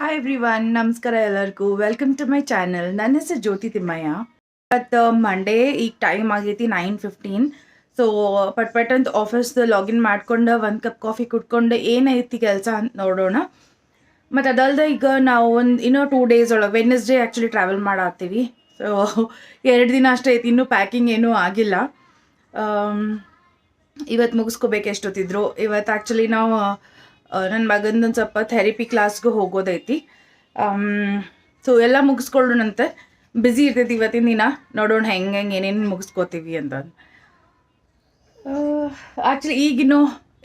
Hi everyone, ನಮಸ್ಕಾರ ಎಲ್ಲರಿಗೂ. Welcome to my channel. ನನ್ನ ಹೆಸರು ಜ್ಯೋತಿ ತಿಮ್ಮಯ್ಯ. ಇವತ್ತು ಮಂಡೇ, ಈಗ ಟೈಮ್ ಆಗೈತಿ 9:15. ಸೊ ಪಟ್ ಅಂತ ಆಫೀಸ್ದು ಲಾಗಿನ್ ಮಾಡ್ಕೊಂಡು ಒಂದು ಕಪ್ ಕಾಫಿ ಕುಟ್ಕೊಂಡು ಏನೈತಿ ಕೆಲಸ ಅಂತ ನೋಡೋಣ. ಮತ್ತು ಅದಲ್ಲದೆ ಈಗ ನಾವು ಇನ್ನೂ 2 ಡೇಸ್ ಒಳಗೆ ವೆಡ್ನೆಸ್ಡೇ ಆ್ಯಕ್ಚುಲಿ ಟ್ರಾವೆಲ್ ಮಾಡತ್ತೀವಿ. ಸೊ 2 ದಿನ ಅಷ್ಟೇ ಐತಿ, ಇನ್ನೂ ಪ್ಯಾಕಿಂಗ್ ಏನೂ ಆಗಿಲ್ಲ. ಇವತ್ತು ಮುಗಿಸ್ಕೋಬೇಕು ಎಷ್ಟೊತ್ತಿದ್ರು. ಇವತ್ತು ಆ್ಯಕ್ಚುಲಿ ನಾವು ನನ್ನ ಮಗಂದೊಂದು ಸ್ವಲ್ಪ ಥೆರಪಿ ಕ್ಲಾಸ್ಗೂ ಹೋಗೋದೈತಿ. ಸೊ ಎಲ್ಲ ಮುಗಿಸ್ಕೊಳ್ಳೋಣಂತೆ. ಬ್ಯುಸಿ ಇರ್ತೈತಿ ಇವತ್ತಿನ ದಿನ. ನೋಡೋಣ ಹೆಂಗೆ ಏನೇನು ಮುಗಿಸ್ಕೋತೀವಿ ಅಂತ. ಆ್ಯಕ್ಚುಲಿ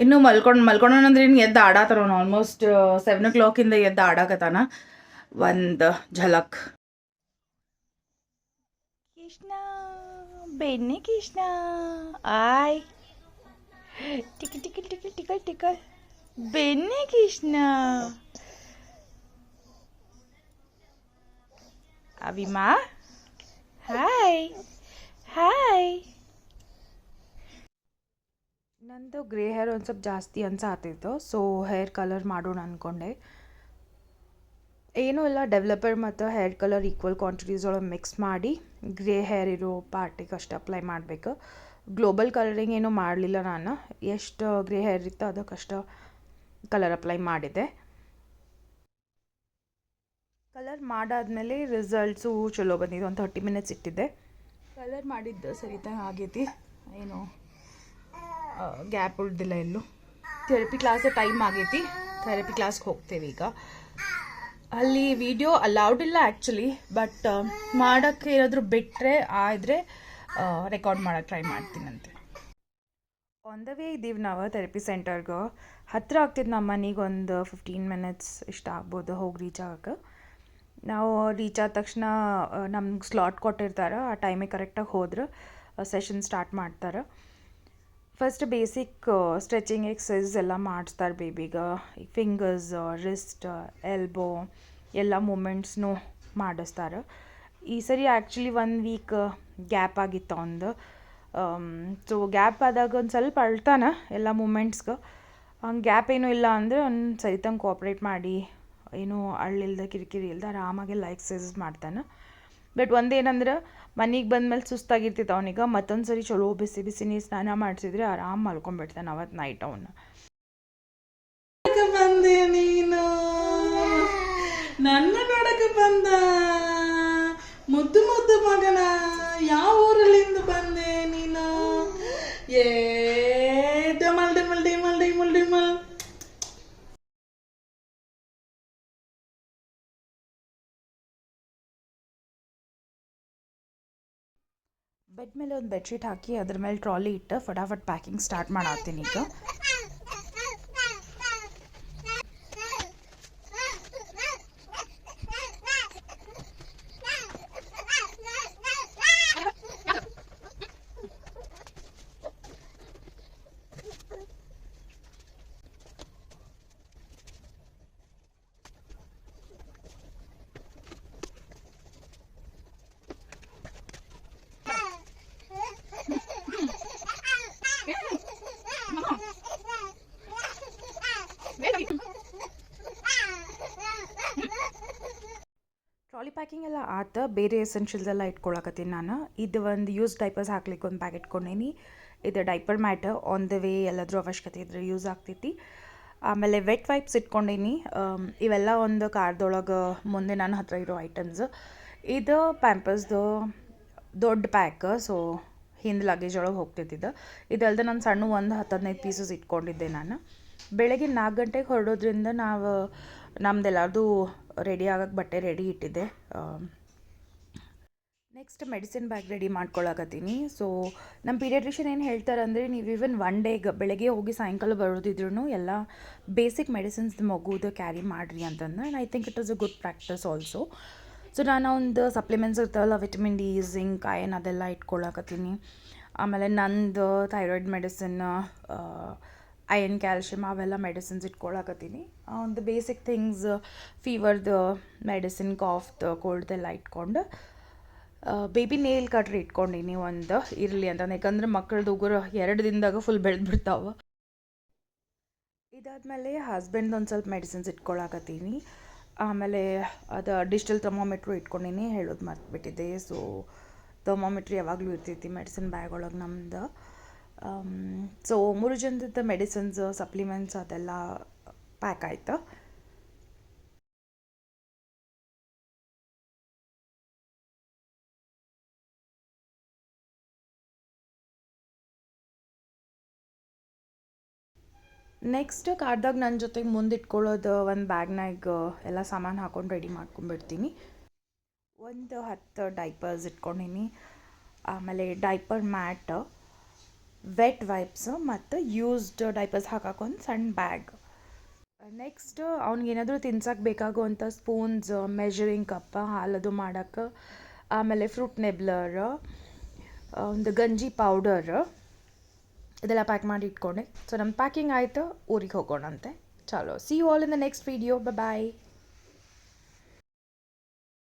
ಇನ್ನೂ ಮಲ್ಕೊಳ್ಳೋಣ ಅಂದ್ರೆ ಇನ್ನು ಎದ್ದು ಆಡಾತಾರ. ಆಲ್ಮೋಸ್ಟ್ 7 o'clock ಎದ್ದು ಆಡಾಕತ್ತಾನ. ಒಂದು ಝಲಕ್. ಕೃಷ್ಣ ಬೆನ್ನಿ ಕೃಷ್ಣ ಆಯ್ ಟಿಕಲ್ ಟಿಕಲ್ ಟಿಕಲ್ ಟಿಕಲ್ ಟಿಕಲ್ ಬೆನ್ನಿ ಕೃಷ್ಣ. ಅವಿಮಾ ಹಾಯ್ ಹಾಯ್. ನಂದು ಗ್ರೇ ಹೇರ್ ಒಂದು ಸ್ವಲ್ಪ ಜಾಸ್ತಿ ಅನ್ಸಾತಿತ್ತು. ಸೊ ಹೇರ್ ಕಲರ್ ಮಾಡೋಣ ಅಂದ್ಕೊಂಡೆ. ಏನೂ ಇಲ್ಲ, ಡೆವಲಪರ್ ಮತ್ತು ಹೇರ್ ಕಲರ್ ಈಕ್ವಲ್ ಕ್ವಾಂಟಿಟೀಸ್ ಒಳಗೆ ಮಿಕ್ಸ್ ಮಾಡಿ ಗ್ರೇ ಹೇರ್ ಇರೋ ಪಾರ್ಟಿಗೆ ಅಷ್ಟು ಅಪ್ಲೈ ಮಾಡಬೇಕು. ಗ್ಲೋಬಲ್ ಕಲರಿಂಗ್ ಏನೂ ಮಾಡಲಿಲ್ಲ. ನಾನು ಎಷ್ಟು ಗ್ರೇ ಹೇರ್ ಇತ್ತು ಅದಕ್ಕಷ್ಟು ಕಲರ್ ಅಪ್ಲೈ ಮಾಡಿದೆ. ಕಲರ್ ಮಾಡಾದ್ಮೇಲೆ ರಿಸಲ್ಟ್ಸು ಚಲೋ ಬಂದಿದ್ದು. ಒಂದು 30 minutes ಇಟ್ಟಿದ್ದೆ. ಕಲರ್ ಮಾಡಿದ್ದು ಸರಿತಾ ಆಗೈತಿ, ಏನು ಗ್ಯಾಪ್ ಉಳ್ದಿಲ್ಲ ಎಲ್ಲೂ. ಥೆರಪಿ ಕ್ಲಾಸ್ ಟೈಮ್ ಆಗೈತಿ. ಥೆರಪಿ ಕ್ಲಾಸ್ಗೆ ಹೋಗ್ತೇವೆ ಈಗ. ಅಲ್ಲಿ ವಿಡಿಯೋ ಅಲೌಡ್ ಇಲ್ಲ ಆ್ಯಕ್ಚುಲಿ, ಬಟ್ ಮಾಡೋಕ್ಕೆ ಏನಾದರೂ ಬಿಟ್ಟರೆ ಆದರೆ ರೆಕಾರ್ಡ್ ಮಾಡೋಕ್ಕೆ ಟ್ರೈ ಮಾಡ್ತೀನಂತೆ. ಆನ್ ದ ವೇ ಇದ್ದೀವಿ ನಾವು ಥೆರಪಿ ಸೆಂಟರ್ಗೆ. ಹತ್ತಿರ ಆಗ್ತಿದ್ದು ನಮ್ಮ ಮನೆಗೆ ಒಂದು 15 minutes ಇಷ್ಟ ಆಗ್ಬೋದು ಹೋಗಿ ರೀಚ್ ಆಗಕ್ಕೆ. ನಾವು ರೀಚ್ ಆದ ತಕ್ಷಣ ನಮ್ಗೆ ಸ್ಲಾಟ್ ಕೊಟ್ಟಿರ್ತಾರೆ. ಆ ಟೈಮಿಗೆ ಕರೆಕ್ಟಾಗಿ ಹೋದ್ರೆ ಸೆಷನ್ ಸ್ಟಾರ್ಟ್ ಮಾಡ್ತಾರೆ. ಫಸ್ಟ್ ಬೇಸಿಕ್ ಸ್ಟ್ರೆಚಿಂಗ್ ಎಕ್ಸಸೈಸ್ ಎಲ್ಲ ಮಾಡಿಸ್ತಾರೆ ಬೇಬಿಗೆ. ಫಿಂಗರ್ಸ್, ರಿಸ್ಟ್, ಎಲ್ಬೋ ಎಲ್ಲ ಮೂಮೆಂಟ್ಸ್ನೂ ಮಾಡಿಸ್ತಾರೆ. ಈ ಸರಿ ಆ್ಯಕ್ಚುಲಿ 1 week ಗ್ಯಾಪ್ ಆಗಿತ್ತು ಒಂದು. ಸೊ ಗ್ಯಾಪ್ ಆದಾಗ ಒಂದು ಸ್ವಲ್ಪ ಅಳ್ತಾನೆ ಎಲ್ಲ ಮೂಮೆಂಟ್ಸ್ಗೆ. ಹಂಗೆ ಗ್ಯಾಪ್ ಏನೂ ಇಲ್ಲ ಅಂದರೆ ಒಂದು ಸರಿತಂಗೆ ಕೋಆಪ್ರೇಟ್ ಮಾಡಿ, ಏನೂ ಅಳ್ಳಿಲ್ದ ಕಿರಿಕಿರಿ ಇಲ್ದ ಆರಾಮಾಗೆಲ್ಲ ಎಕ್ಸಸೈಸಸ್ ಮಾಡ್ತಾನೆ. ಬಟ್ ಒಂದೇನಂದ್ರೆ ಮನೆಗೆ ಬಂದಮೇಲೆ ಸುಸ್ತಾಗಿರ್ತಿತ್ತು ಅವನಿಗೆ. ಮತ್ತೊಂದು ಸರಿ ಚಲೋ ಬಿಸಿ ಬಿಸಿ ನೀರು ಸ್ನಾನ ಮಾಡಿಸಿದ್ರೆ ಆರಾಮ್ ಮಲ್ಕೊಂಡ್ಬಿಡ್ತಾನೆ ಅವತ್ತು ನೈಟ್. ಅವನು ಬಂದೆ, ನೀನು ನನ್ನ ನೋಡಕ್ಕೆ ಬಂದ ಮುದ್ದು ಮುದ್ದು ಮಗನ. ಯಾವ ಊರಲ್ಲಿಂದ ಬಂದೆ ನೀನು? ಏ ಡಿಮಲ್ ಡಿಮಲ್ ಡಿಮಲ್ ಡಿಮಲ್ ಡಿಮಲ್. ಬೆಡ್ ಮೇಲೆ ಒಂದು ಬೆಡ್ಶೀಟ್ ಹಾಕಿ ಅದ್ರ ಮೇಲೆ ಟ್ರಾಲಿ ಇಟ್ಟು ಫಟಾಫಟ್ ಪ್ಯಾಕಿಂಗ್ ಸ್ಟಾರ್ಟ್ ಮಾಡತ್ತೀನಿ ಈಗ. ಟ್ರಾಲಿ ಪ್ಯಾಕಿಂಗ್ ಎಲ್ಲ ಆತ. ಬೇರೆ ಎಸೆನ್ಷಿಯಲ್ಸ್ ಎಲ್ಲ ಇಟ್ಕೊಳಕತ್ತೀನಿ ನಾನು. ಇದು ಒಂದು ಯೂಸ್ ಡೈಪರ್ಸ್ ಹಾಕ್ಲಿಕ್ಕೆ ಒಂದು ಪ್ಯಾಕೆಟ್ ಇಟ್ಕೊಂಡೀನಿ. ಇದು diaper mat on the way ಎಲ್ಲಾದರೂ ಅವಶ್ಯಕತೆ ಇದ್ರೆ ಯೂಸ್ ಆಗ್ತೈತಿ. ಆಮೇಲೆ ವೆಟ್ ವೈಪ್ಸ್ ಇಟ್ಕೊಂಡೀನಿ. ಇವೆಲ್ಲ ಒಂದು ಕಾರ್ದೊಳಗೆ ಮುಂದೆ ನನ್ನ ಹತ್ರ ಇರೋ ಐಟಮ್ಸ್. ಇದು ಪ್ಯಾಂಪರ್ಸ್ದು ದೊಡ್ಡ ಪ್ಯಾಕ್. ಸೊ ಹಿಂದೆ ಲಗೇಜ್ ಒಳಗೆ ಹೋಗ್ತಿದ್ದಿದ್ದು. ಇದಲ್ಲದೆ ನಾನು ಸಣ್ಣ ಒಂದು 10-15 ಪೀಸಸ್ ಇಟ್ಕೊಂಡಿದ್ದೆ ನಾನು. ಬೆಳಗ್ಗೆ 4 ಗಂಟೆಗೆ ಹೊರಡೋದ್ರಿಂದ ನಾವು ನಮ್ದೆಲ್ಲರದು ರೆಡಿ ಆಗಕ್ಕೆ ಬಟ್ಟೆ ರೆಡಿ ಇಟ್ಟಿದ್ದೆ. ನೆಕ್ಸ್ಟ್ ಮೆಡಿಸಿನ್ ಬ್ಯಾಗ್ ರೆಡಿ ಮಾಡ್ಕೊಳಕತ್ತೀನಿ. ಸೊ ನಮ್ಮ ಪೀಡಿಯಾಟ್ರಿಷಿಯನ್ ಏನು ಹೇಳ್ತಾರೆ ಅಂದರೆ, ನೀವು ಈವನ್ 1 ಡೇಗೆ ಬೆಳಗ್ಗೆ ಹೋಗಿ ಸಾಯಂಕಾಲ ಬರೋದಿದ್ರು ಎಲ್ಲ ಬೇಸಿಕ್ ಮೆಡಿಸಿನ್ಸ್ ಮಗುದು ಕ್ಯಾರಿ ಮಾಡಿರಿ ಅಂತಂದು. And I think it is a good practice also. So ನಾನು ಒಂದು ಸಪ್ಲಿಮೆಂಟ್ಸ್ ಇರ್ತಾವಲ್ಲ, ವಿಟಮಿನ್ ಡಿ, ಜಿಂಕ್, ಅಯನ್ ಅದೆಲ್ಲ ಇಟ್ಕೊಳಕತ್ತೀನಿ. ಆಮೇಲೆ ನಂದು ಥೈರಾಯ್ಡ್ ಮೆಡಿಸಿನ್, ಅಯನ್, ಕ್ಯಾಲ್ಶಿಯಮ್ ಅವೆಲ್ಲ ಮೆಡಿಸಿನ್ಸ್ ಇಟ್ಕೊಳಕತ್ತೀನಿ. ಒಂದು ಬೇಸಿಕ್ ಥಿಂಗ್ಸ್, ಫೀವರ್ದು ಮೆಡಿಸಿನ್, ಕಾಫ್ದು, ಕೋಲ್ಡ್ದೆಲ್ಲ ಇಟ್ಕೊಂಡು ಬೇಬಿ ನೇಲ್ ಕಟ್ರ್ ಇಟ್ಕೊಂಡೀನಿ ಒಂದು ಇರಲಿ ಅಂತ. ಯಾಕಂದ್ರೆ ಮಕ್ಕಳದ್ದು ಉಗುರು 2 ದಿನದಾಗ ಫುಲ್ ಬೆಳೆದ್ಬಿಡ್ತಾವೆ. ಇದಾದಮೇಲೆ ಹಸ್ಬೆಂಡ್ ಒಂದು ಸ್ವಲ್ಪ ಮೆಡಿಸಿನ್ಸ್ ಇಟ್ಕೊಳಕತ್ತೀನಿ. ಆಮೇಲೆ ಅದು ಡಿಜಿಟಲ್ ಥರ್ಮೋಮೆಟ್ರು ಇಟ್ಕೊಂಡೀನಿ, ಹೇಳೋದು ಮರ್ತುಬಿಟ್ಟಿದ್ದೆ. ಸೊ ಥರ್ಮೋಮೆಟ್ರಿ ಯಾವಾಗಲೂ ಇರ್ತೈತಿ ಮೆಡಿಸಿನ್ ಬ್ಯಾಗ್ ಒಳಗೆ ನಮ್ದು. ಸೊ 3 ಜನದ ಮೆಡಿಸಿನ್ಸ್ ಸಪ್ಲಿಮೆಂಟ್ಸ್ ಅದೆಲ್ಲ ಪ್ಯಾಕ್ ಆಯ್ತು. ನೆಕ್ಸ್ಟ್ ಕಾರ್ದಾಗ ನನ್ನ ಜೊತೆಗೆ ಮುಂದೆ ಇಟ್ಕೊಳ್ಳೋದು ಒಂದು ಬ್ಯಾಗ್ನಾಗ ಎಲ್ಲ ಸಾಮಾನು ಹಾಕೊಂಡು ರೆಡಿ ಮಾಡ್ಕೊಂಡ್ಬಿಡ್ತೀನಿ. ಒಂದು 10 ಡೈಪರ್ಸ್ ಇಟ್ಕೊಂಡೀನಿ, ಆಮೇಲೆ ಡೈಪರ್ ಮ್ಯಾಟ್, ವೆಟ್ ವೈಪ್ಸ್ ಮತ್ತು ಯೂಸ್ಡ್ ಡೈಪರ್ಸ್ ಹಾಕೋಕೊಂದು ಸಣ್ಣ ಬ್ಯಾಗ್. ನೆಕ್ಸ್ಟ್ ಅವ್ನಿಗೇನಾದರೂ ತಿನ್ಸಕ್ಕೆ ಬೇಕಾಗುವಂಥ ಸ್ಪೂನ್ಸ್, ಮೆಜರಿಂಗ್ ಕಪ್, ಹಾಲದು ಮಾಡೋಕ್ಕೆ, ಆಮೇಲೆ ಫ್ರೂಟ್ ನೆಬ್ಲರ್, ಒಂದು ಗಂಜಿ ಪೌಡರ್, ಇದೆಲ್ಲ ಪ್ಯಾಕ್ ಮಾಡಿ ಇಟ್ಕೊಂಡೆ. ಸೊ ನಮ್ಮ ಪ್ಯಾಕಿಂಗ್ ಆಯಿತು, ಊರಿಗೆ ಹೋಗೋಣಂತೆ. ಚಲೋ, see you all in the next video. Bye.